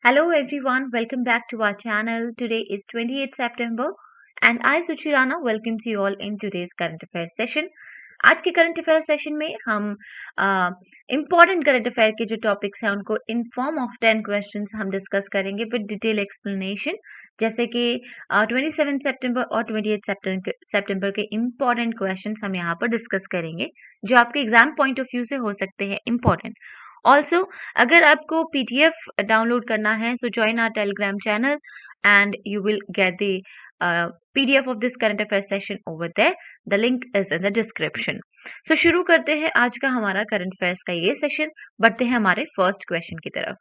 Hello everyone, welcome back to our channel. Today is 28th September and I Suchi Rana welcomes you all in today's current affairs session. आज के current affair session में हम important current affair के जो topics हैं उनको in form of 10 questions हम discuss करेंगे विद डिटेल एक्सप्लेनेशन, जैसे कि 27 सितंबर और 28 सितंबर के इम्पॉर्टेंट क्वेश्चंस हम यहाँ पर डिस्कस करेंगे जो आपके एग्जाम पॉइंट ऑफ व्यू से हो सकते हैं इम्पॉर्टेंट. ऑल्सो अगर आपको पीडीएफ डाउनलोड करना है so join our Telegram channel and you will get the PDF of this current affairs session over there. The link is in the description. So शुरू करते हैं आज का हमारा करंट अफेयर्स का ये सेशन. बढ़ते हैं हमारे फर्स्ट क्वेश्चन की तरफ.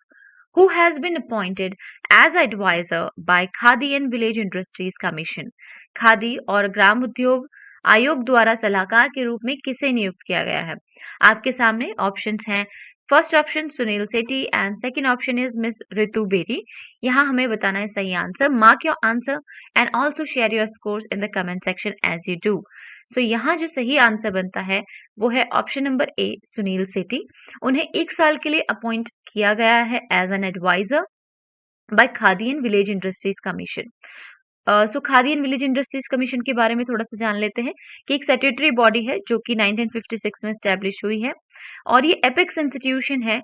Who has been appointed as advisor by Khadi and Village Industries Commission? Khadi और ग्राम उद्योग आयोग द्वारा सलाहकार के रूप में किसे नियुक्त किया गया है? आपके सामने ऑप्शंस हैं. First option Sunil Sethi and second option is miss Ritu Beri. यहाँ हमें बताना है सही answer. Mark your answer and also share your scores in the comment section as you do. So यहाँ जो सही आंसर बनता है वो है option number A, Sunil Sethi. उन्हें 1 साल के लिए अपॉइंट किया गया है as an adviser by khadi and village industries commission. So khadi and village industries commission के बारे में थोड़ा सा जान लेते हैं कि एक स्टैट्यूटरी बॉडी है जो कि 1956 में स्टैब्लिश हुई है और ये एपेक्स इंस्टीट्यूशन है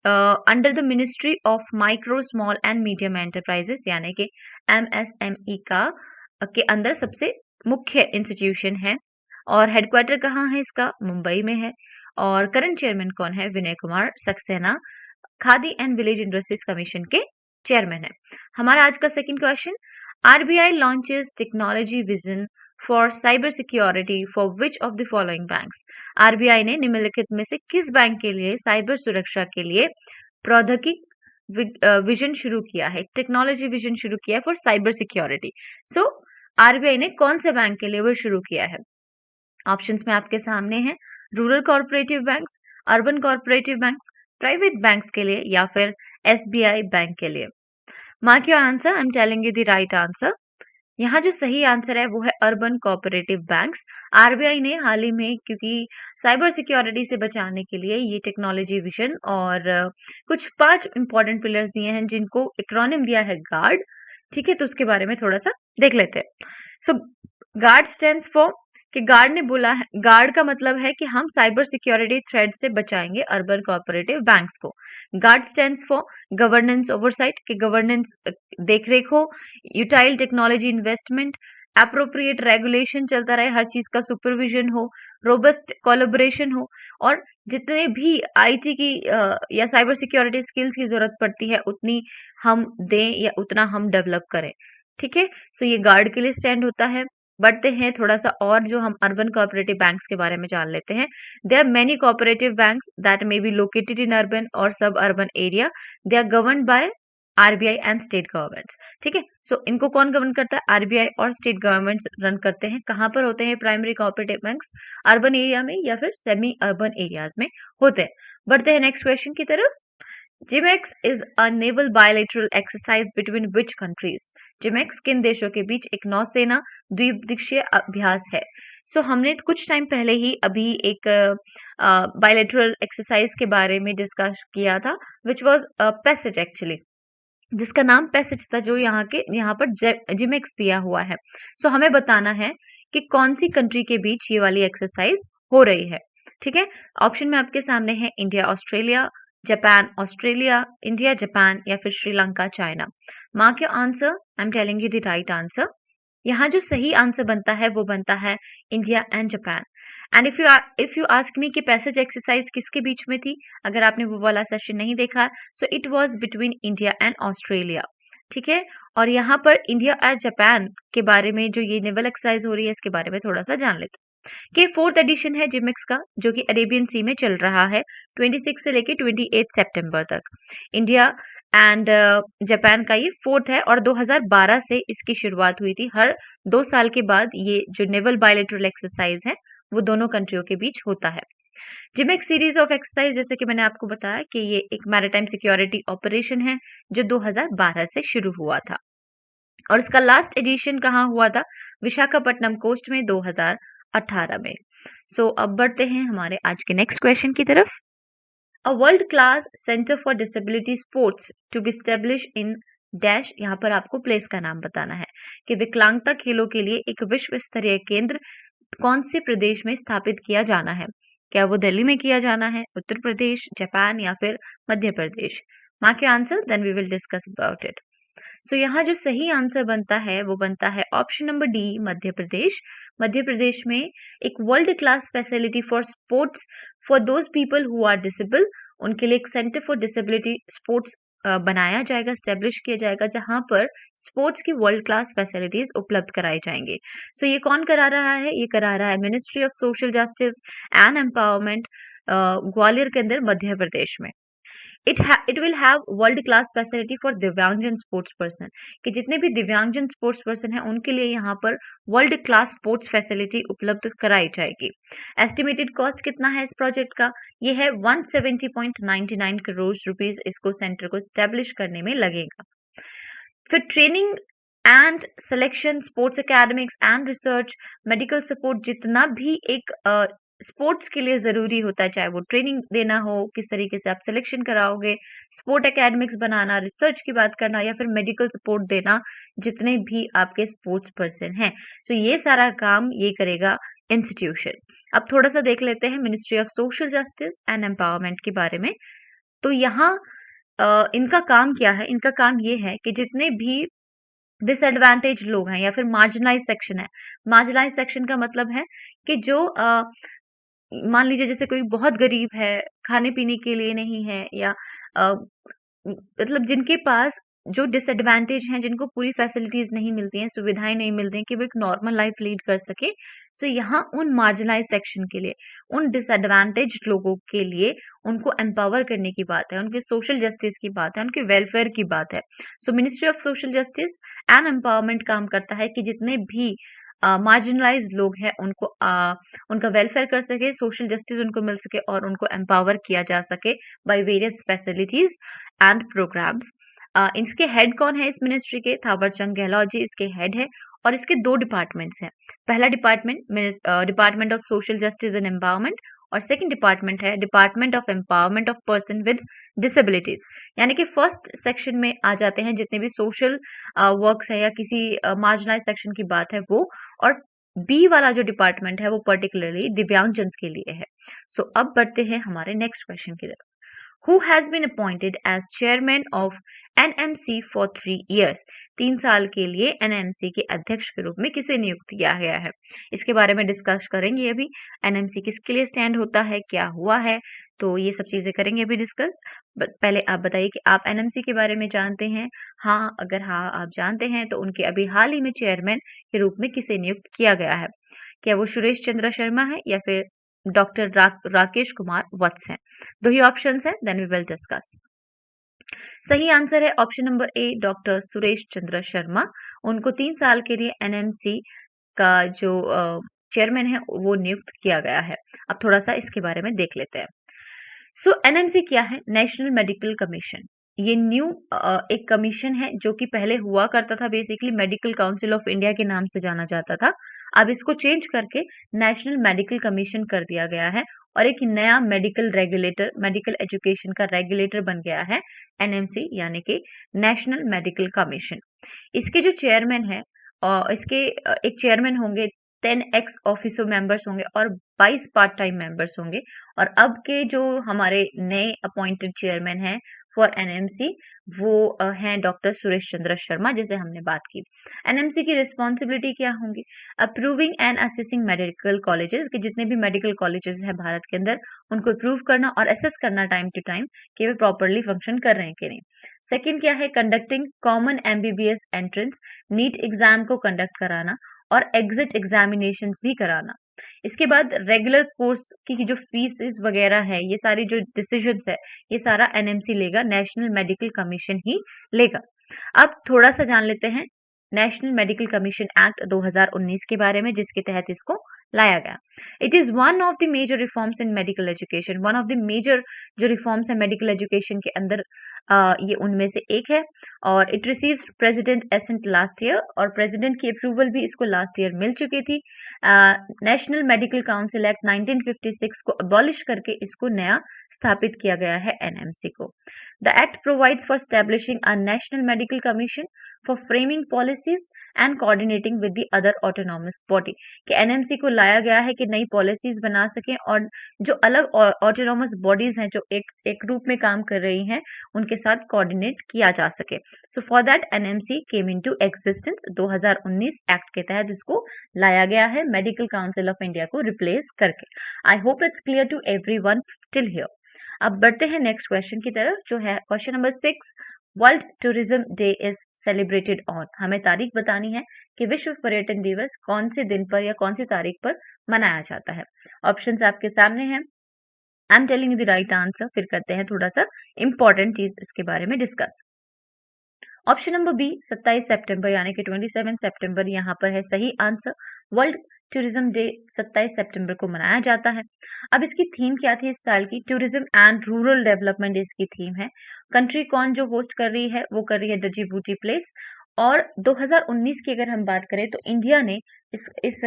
under the ministry of micro small and medium enterprises यानी कि MSME का के अंदर सबसे मुख्य इंस्टीट्यूशन है. और हेडक्वार्टर कहाँ है इसका? मुंबई में है. और करंट चेयरमैन कौन है? Vinay Kumar Saxena khadi and village industries commission के चेयरमैन है. हमारा आज का second question. RBI launches technology vision for cyber security for which of the following banks? RBI ने निम्नलिखित में से किस बैंक के लिए साइबर सुरक्षा के लिए प्रौद्योगिक विजन शुरू किया है, टेक्नोलॉजी विजन शुरू किया है for cyber security? So RBI ने कौन से बैंक के लिए वो शुरू किया है? ऑप्शंस में आपके सामने हैं. Rural corporative banks, urban corporative banks, private banks के लिए या फिर SBI बैंक के लिए. Mark your answer, I am telling you the right answer. यहाँ जो सही आंसर है वो है अर्बन कोऑपरेटिव बैंक्स. आरबीआई ने हाल ही में क्योंकि साइबर सिक्योरिटी से बचाने के लिए ये टेक्नोलॉजी विजन और कुछ 5 इंपॉर्टेंट पिलर्स दिए हैं जिनको एक्रोनिम दिया है गार्ड. ठीक है, तो उसके बारे में थोड़ा सा देख लेते हैं. सो गार्ड स्टैंड्स फॉर कि गार्ड ने बोला है, गार्ड का मतलब है कि हम साइबर सिक्योरिटी थ्रेट से बचाएंगे अर्बन कोऑपरेटिव बैंक्स को. Guard stands for governance oversight कि गवर्नेंस देखरेख हो, यूटाइल टेक्नोलॉजी इन्वेस्टमेंट, एप्रोप्रिएट रेगुलेशन चलता रहे, हर चीज का सुपरविजन हो, रोबस्ट कोलैबोरेशन हो और जितने भी आईटी की या साइबर सिक्योरिटी स्किल्स की जरूरत पड़ती है उतनी हम दें या उतना हम डेवलप करें. ठीक है, सो ये गार्ड के लिए स्टैंड होता है. बढ़ते हैं थोड़ा सा और जो हम अर्बन कोऑपरेटिव बैंक्स के बारे में जान लेते हैं. There are many cooperative banks that may be located in urban और sub urban area. They are governed by RBI and state governments. ठीक है, सो इनको कौन गवर्न करता है? RBI और स्टेट गवर्नमेंट्स रन करते हैं. कहाँ पर होते हैं primary cooperative banks? Urban area में या फिर सेमी अर्बन एरियाज में होते हैं. बढ़ते हैं नेक्स्ट क्वेश्चन की तरफ. JIMEX is a naval bilateral exercise between which countries? JIMEX किन देशों के बीच एक नौसेना द्विपक्षीय अभ्यास है? सो हमने कुछ टाइम पहले ही अभी एक बायलैटरल एक्सरसाइज के बारे में डिस्कस किया था विच वाज पैसेज एक्चुअली, जिसका नाम पैसेज था जो यहाँ पर जिमेक्स दिया हुआ है. सो हमें बताना है कि कौन सी कंट्री के बीच ये वाली एक्सरसाइज हो रही है. ठीक है, ऑप्शन में आपके सामने है India Australia, Japan Australia, India Japan या फिर Sri Lanka China. Mark your answer, I am telling you the right answer. यहाँ जो सही आंसर बनता है वो बनता है India and Japan. And if you ask me कि पैसेज एक्सरसाइज किसके बीच में थी, अगर आपने वो वाला सेशन नहीं देखा, so it was between India and Australia. ठीक है, और यहाँ पर इंडिया एंड जापान के बारे में जो ये नेवल एक्सरसाइज हो रही है इसके बारे में थोड़ा सा जान लेते हैं. कि 4th एडिशन है जिमेक्स का जो कि अरेबियन सी में चल रहा है 26 से लेके 28 सितंबर तक. इंडिया एंड जापान का ये 4th है और 2012 से इसकी शुरुआत हुई थी. हर 2 साल के बाद ये जो नेवल बायलैटरल एक्सरसाइज है वो दोनों कंट्रियों के बीच होता है. जिमेक्स सीरीज ऑफ एक्सरसाइज जैसे कि मैंने आपको बताया कि ये एक मैरीटाइम सिक्योरिटी ऑपरेशन है जो 2012 से शुरू हुआ था और इसका लास्ट एडिशन कहाँ हुआ था? विशाखापट्टनम कोस्ट में 2018 में. सो अब बढ़ते हैं हमारे आज के नेक्स्ट क्वेश्चन की तरफ. A world class centre for disability sports to be establish in dash, यहाँ पर आपको प्लेस का नाम बताना है कि विकलांगता खेलों के लिए एक विश्व स्तरीय केंद्र कौन से प्रदेश में स्थापित किया जाना है। क्या वो दिल्ली में किया जाना है, उत्तर प्रदेश, जापान या फिर Madhya Pradesh? Mark your answer, then we will discuss about it. So यहाँ जो सही आंसर बनता है वो बनता है option number D, Madhya Pradesh. Madhya Pradesh में एक world class facility for sports for those people who are disable, उनके लिए एक सेंटर फॉर डिसेबिलिटी स्पोर्ट्स बनाया जाएगा, स्टेब्लिश किया जाएगा, जहां पर स्पोर्ट्स की वर्ल्ड क्लास फैसिलिटीज उपलब्ध कराई जाएंगे। सो ये कौन करा रहा है? ये करा रहा है ministry of social justice and empowerment, Gwalior के अंदर, मध्य प्रदेश में। It will have world class facility for दिव्यांगजन स्पोर्ट्स पर्सन, कि जितने भी दिव्यांगजन स्पोर्ट्स पर्सन हैं उनके लिए यहाँ पर वर्ल्ड क्लास स्पोर्ट्स फैसिलिटी उपलब्ध कराई जाएगी। एस्टिमेटेड कॉस्ट कितना है इस प्रोजेक्ट का? ये है 170.99 करोड़ रुपीस इसको सेंटर को स्टैब्लिश करने में लगेगा। फिर training and selection, sports academics and research, medical support, जितना भी एक स्पोर्ट्स के लिए जरूरी होता है, चाहे वो ट्रेनिंग देना हो, किस तरीके से आप सिलेक्शन कराओगे, स्पोर्ट एकेडमिक्स बनाना, रिसर्च की बात करना या फिर मेडिकल सपोर्ट देना, जितने भी आपके स्पोर्ट्स पर्सन हैं, सो ये सारा काम ये करेगा इंस्टीट्यूशन। अब थोड़ा सा देख लेते हैं ministry of social justice and empowerment के बारे में। तो यहाँ इनका काम क्या है? इनका काम ये है कि जितने भी डिसएडवांटेज लोग हैं या फिर मार्जिनलाइज सेक्शन है, मार्जिनलाइज सेक्शन का मतलब है कि जो मान लीजिए जैसे कोई बहुत गरीब है, खाने पीने के लिए नहीं है, या मतलब जिनके पास जो डिसएडवांटेज हैं, जिनको पूरी फैसिलिटीज नहीं मिलती हैं, सुविधाएं नहीं मिलती हैं कि वो एक नॉर्मल लाइफ लीड कर सके, तो यहाँ उन मार्जिनलाइज सेक्शन के लिए, उन डिसएडवांटेज लोगों के लिए उनको एम्पावर करने की बात है, उनके सोशल जस्टिस की बात है, उनके वेलफेयर की बात है। सो ministry of social justice and empowerment काम करता है कि जितने भी मार्जिनलाइज लोग हैं उनको उनका वेलफेयर कर सके, सोशल जस्टिस उनको मिल सके और उनको एम्पावर किया जा सके by various facilities and programmes. इसके हेड कौन है इस मिनिस्ट्री के? थावर चंद गहलोत जी इसके हेड है और इसके दो डिपार्टमेंट्स हैं। पहला department department of social justice and empowerment और सेकंड डिपार्टमेंट है department of empowerment of person with disabilities. यानी कि फर्स्ट सेक्शन में आ जाते हैं जितने भी सोशल वर्क्स है या किसी मार्जिनलाइज सेक्शन की बात है वो, और बी वाला जो डिपार्टमेंट है वो पर्टिकुलरली दिव्यांगजन के लिए है। सो अब बढ़ते हैं हमारे नेक्स्ट क्वेश्चन की तरफ। Who has been appointed as chairman of NMC for 3 years? 3 साल के लिए NMC के अध्यक्ष के रूप में किसे नियुक्त किया गया है? इसके बारे में डिस्कस करेंगे अभी। NMC किसके लिए स्टैंड होता है, क्या हुआ है, तो ये सब चीजें करेंगे अभी डिस्कस। पहले आप बताइए कि आप NMC के बारे में जानते हैं? हाँ, अगर हाँ आप जानते हैं तो उनके अभी हाल ही में चेयरमैन के रूप में किसे नियुक्त किया गया है? क्या वो सुरेश चंद्र शर्मा है या फिर डॉक्टर राकेश कुमार वत्स हैं? दो ही ऑप्शंस हैं, देन वी विल डिस्कस। सही आंसर है option number A, doctor Suresh Chandra Sharma. उनको 3 साल के लिए एनएमसी का जो चेयरमैन है वो नियुक्त किया गया है। अब थोड़ा सा इसके बारे में देख लेते हैं। सो एनएमसी क्या है? National medical commission. ये न्यू एक कमीशन है जो कि पहले हुआ करता था, basically medical Council of India के नाम से जाना जाता था। अब इसको चेंज करके नेशनल मेडिकल कमीशन कर दिया गया है और एक नया मेडिकल रेगुलेटर, मेडिकल एजुकेशन का रेगुलेटर बन गया है एनएमसी, यानी कि नेशनल मेडिकल कमीशन। इसके जो चेयरमैन है, इसके एक चेयरमैन होंगे, 10 एक्स ऑफिसर मेंबर्स होंगे और 22 पार्ट टाइम मेंबर्स होंगे। और अब के जो हमारे नए अपॉइंटेड चेयरमैन हैं फॉर एनएमसी वो हैं डॉक्टर सुरेश चंद्र शर्मा, जैसे हमने बात की। एनएमसी की रिस्पॉन्सिबिलिटी क्या होंगी? Approving and assessing medical colleges, कि जितने भी मेडिकल कॉलेजेस हैं भारत के अंदर उनको अप्रूव करना और असेस करना टाइम टू टाइम कि वे प्रॉपरली फंक्शन कर रहे हैं कि नहीं। सेकेंड क्या है? Conducting common MBBS entrance, NEET exam को कंडक्ट कराना और एग्जिट एग्जामिनेशंस भी कराना। इसके बाद रेगुलर कोर्स की जो फीस वगैरह है, ये सारी जो डिसीजंस है, ये सारा एनएमसी लेगा, नेशनल मेडिकल कमीशन ही लेगा। अब थोड़ा सा जान लेते हैं नेशनल मेडिकल कमीशन एक्ट 2019 के बारे में, जिसके तहत इसको लाया गया। It is one of the major reforms in medical education. One of the major जो रिफॉर्म्स है मेडिकल एजुकेशन के अंदर ये उनमें से एक है और it received president assent last year और प्रेसिडेंट की अप्रूवल भी इसको लास्ट ईयर मिल चुकी थी। नेशनल मेडिकल काउंसिल एक्ट 1956 को अबॉलिश करके इसको नया स्थापित किया गया है एनएमसी को। The act provides for establishing a national medical commission for framing policies and coordinating with the other autonomous body, कि एनएमसी को लाया गया है कि नई पॉलिसीज बना सकें और जो अलग ऑटोनॉमस बॉडीज हैं जो एक रूप में काम कर रही हैं उनके साथ कोऑर्डिनेट किया जा सके। So for that NMC came into existence 2019 act के तहत इसको लाया गया है मेडिकल काउंसिल ऑफ इंडिया को रिप्लेस करके। I hope it's clear to everyone till here. अब बढ़ते हैं नेक्स्ट क्वेश्चन की तरफ जो है question number 6। World Tourism Day is celebrated on. हमें तारीख बतानी है कि विश्व पर्यटन दिवस कौन से दिन पर या कौन सी तारीख पर मनाया जाता है। ऑप्शंस आपके सामने हैं। I am telling the right answer, फिर करते हैं थोड़ा सा इंपॉर्टेंट चीज इसके बारे में डिस्कस। ऑप्शन नंबर बी 27 सितंबर यानी कि 27 सितंबर यहाँ पर है सही आंसर। वर्ल्ड टूरिज्म डे 27 सितंबर को मनाया जाता है। अब इसकी थीम क्या थी इस साल की? टूरिज्म एंड रूरल डेवलपमेंट इसकी थीम है। कंट्री कौन जो होस्ट कर रही है? वो कर रही है डिजिबूटी प्लेस। और 2019 की अगर हम बात करें तो इंडिया ने इस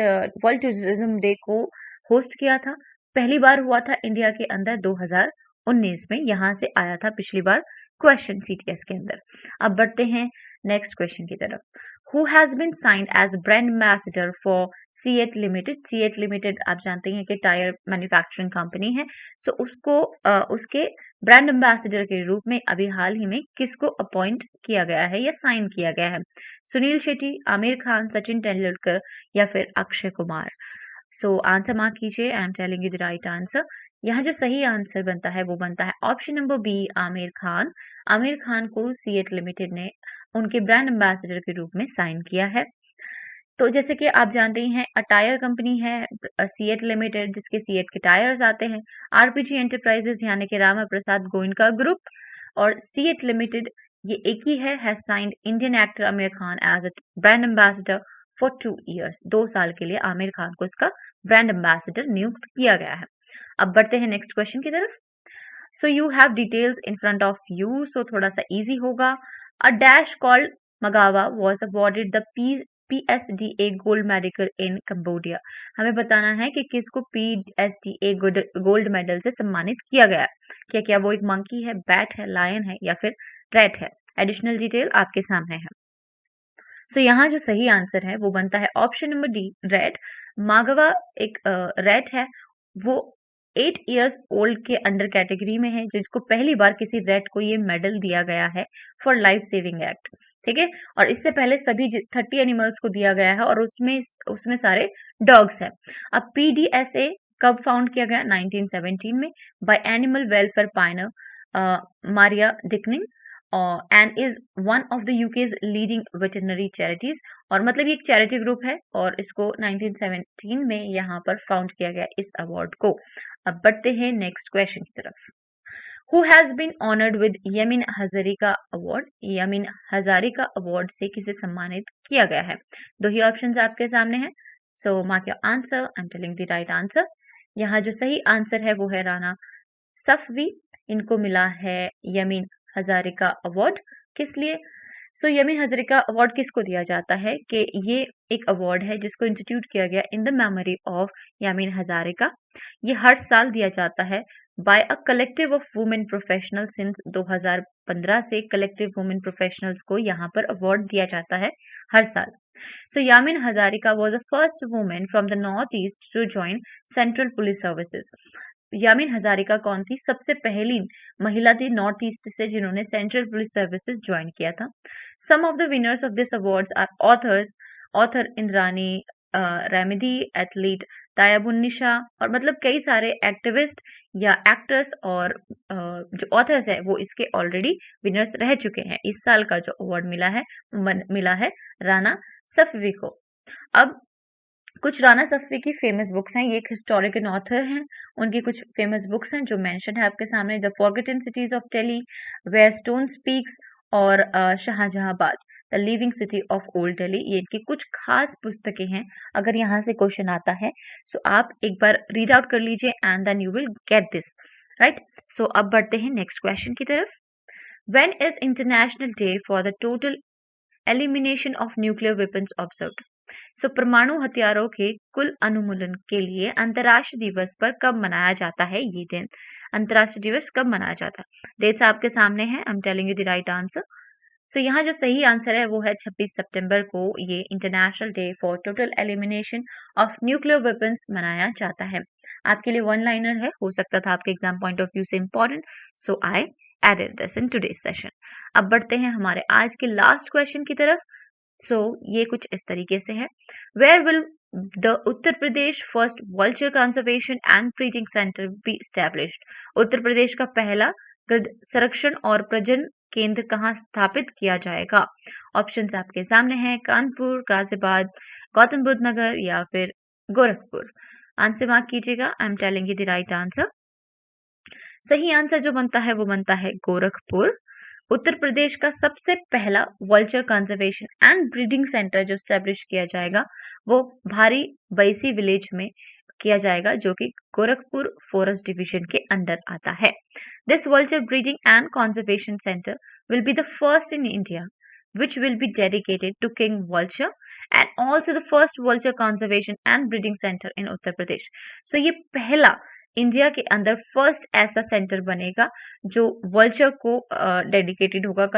वर्ल्ड टूरिज्म डे को होस्ट किया था। पहली बार हुआ था इंडिया के अंदर 2019 में, यहाँ से आया था पिछली बार क्वेश्चन सीटीएस के अंदर। अब बढ़ते हैं नेक्स्ट क्वेश्चन की तरफ। Who has been signed as brand ambassador for CEAT Limited? CEAT Limited आप जानते हैं कि टायर मैन्युफैक्चरिंग कंपनी है। सो उसको उसके ब्रांड एम्बेसडर के रूप में अभी हाल ही में किसको अपॉइंट किया गया है या साइन किया गया है? सुनील शेट्टी, आमिर खान, सचिन तेंदुलकर या फिर Akshay Kumar? So answer mark कीजिए। I am telling you the right answer. यहाँ जो सही आंसर बनता है वो बनता है option number B Aamir Khan. Aamir Khan को सीएट लिमिटेड ने उनके ब्रांड एम्बेसडर के रूप में साइन किया है। तो जैसे कि आप जानते ही हैं टायर कंपनी है सीएट लिमिटेड जिसके सीएट के टायर्स आते हैं। आरपीजी एंटरप्राइजेस यानी कि रामा प्रसाद गोयनका ग्रुप और सीएट लिमिटेड ये एक ही है has signed Indian actor Aamir Khan as a brand ambassador for 2 years। 2 साल के लिए आमिर खान को इसका ब्रांड एम्बेसडर नियुक्त किया गया है। अब बढ़ते हैं नेक्स्ट क्वेश्चन की तरफ। So you have details in front of you, so थोड़ा सा इजी होगा। A dash called Magawa was awarded the PSDA gold medal in Cambodia. हमें बताना है कि किसको PSDA गोल्ड मेडल से सम्मानित किया गया है। क्या क्या वो एक मंकी है, बैट है, लायन है या फिर रैट है? एडिशनल डिटेल आपके सामने है। सो यहाँ जो सही आंसर है वो बनता है ऑप्शन नंबर डी रैट। मागवा एक रैट है, वो 8 years ओल्ड के अंडर कैटेगरी में है जिसको पहली बार किसी रैट को ये मेडल दिया गया है फॉर लाइफ सेविंग एक्ट। ठीक है, और इससे पहले सभी 30 एनिमल्स को दिया गया है और उसमें सारे डॉग्स हैं। अब PDSA कब फाउंड किया गया? 1917 में by animal welfare pioneer Maria Dickin and is one of the UK's leading veterinary charities. और मतलब ये एक चैरिटी ग्रुप है और इसको 1917 में यहाँ पर फाउंड किया गया इस अवार्ड को। अब बढ़ते हैं नेक्स्ट क्वेश्चन की तरफ। Who has been honoured with Yameen Hazarika award? Yameen Hazarika award से किसे सम्मानित किया गया है? दो ही ऑप्शंस आपके सामने हैं। So mark your answer. I am telling the right answer. यहाँ जो सही आंसर है वो है राणा सफवी। इनको मिला है यमीन हजारिका अवार्ड। किस लिए? सो यमीन हजारिका अवार्ड किसको दिया जाता है कि ये एक अवार्ड है जिसको इंस्टीट्यूट किया गया in the memory of Yameen Hazarika. ये हर साल दिया जाता है by a collective of women professional. Since 2015 से कलेक्टिव वुमेन प्रोफेशनल्स को यहाँ पर अवार्ड दिया जाता है हर साल। So Yamin Hazarika was the first women from the North East to join central police services. Yamin Hazarika कौन थी? सबसे पहली महिला थी नॉर्थ ईस्ट से जिन्होंने सेंट्रल पुलिस सर्विसेज ज्वाइन किया था। Some of the winners of this awards are author Indrani Raimedhi, athlete Tayabunnisha और मतलब कई सारे एक्टिविस्ट या एक्टर्स और जो ऑथर्स है वो इसके ऑलरेडी विनर्स रह चुके हैं। इस साल का जो अवार्ड मिला है राणा सफवी को। अब कुछ राणा सफवी की फेमस बुक्स हैं, ये एक हिस्टोरिकल ऑथर हैं, उनकी कुछ फेमस बुक्स हैं जो मेंशन है आपके सामने। The forgotten cities of Delhi, where stone speaks और Shahjahanabad, the living city of old Delhi. ये इनकी कुछ खास पुस्तकें हैं। अगर यहाँ से क्वेश्चन आता है सो आप एक बार रीड आउट कर लीजिए and then you will get this right. So अब बढ़ते हैं नेक्स्ट क्वेश्चन की तरफ। When is International Day for the Total Elimination of Nuclear Weapons observed? सो परमाणु हथियारों के कुल अनुमूलन के लिए अंतर्राष्ट्रीय दिवस पर कब मनाया जाता है ये दिन? अंतर्राष्ट्रीय दिवस कब मनाया जाता है? डेट्स आपके सामने हैं। I am telling you the right answer. So यहाँ जो सही आंसर है वो है 26 सितंबर को ये international day for total elimination of nuclear weapons मनाया जाता है। आपके लिए वन लाइनर है, हो सकता था आपके एग्जाम पॉइंट ऑफ व्यू से important, so I added this in today's session. अब बढ़ते हैं हमारे आज के लास्ट क्वेश्चन की तरफ। सो ये कुछ इस तरीके से है। Where will the Uttar Pradesh first vulture conservation and breeding centre be established? Uttar Pradesh का पहला गृह संरक्षण और प्रजनन केंद्र कहाँ स्थापित किया जाएगा? ऑप्शंस आपके सामने हैं, कानपुर, गाजियाबाद, गौतम बुद्ध नगर या फिर गोरखपुर। आंसर मार्क कीजिएगा। आई am telling you the right answer. सही आंसर जो बनता है वो बनता है गोरखपुर। उत्तर प्रदेश का सबसे पहला vulture conservation and breeding centre जो स्टैब्लिश किया जाएगा वो भारी बैसी विलेज में किया जाएगा, जो कि गोरखपुर फॉरेस्ट डिवीजन के अंडर आता है। This vulture breeding and conservation centre will be the first in India which will be dedicated to king vulture and also the first vulture conservation and breeding center in Uttar Pradesh. So ये पहला India के अंदर first ऐसा centre बनेगा जो vulture को dedicated होगा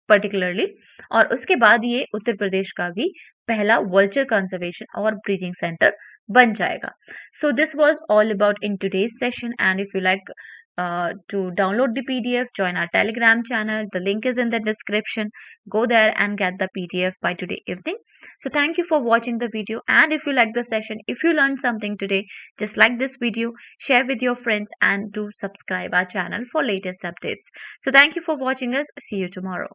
particularly, और उसके बाद ये उत्तर प्रदेश का भी पहला वल्चर कंजर्वेशन और ब्रीडिंग सेंटर बन जाएगा। So this was all about in today's session, and if you like to download the PDF, join our Telegram channel. The link is in the description. Go there and get the PDF by today evening. So thank you for watching the video, and if you like the session, if you learned something today, just like this video, share with your friends, and do subscribe our channel for latest updates. So thank you for watching us. See you tomorrow.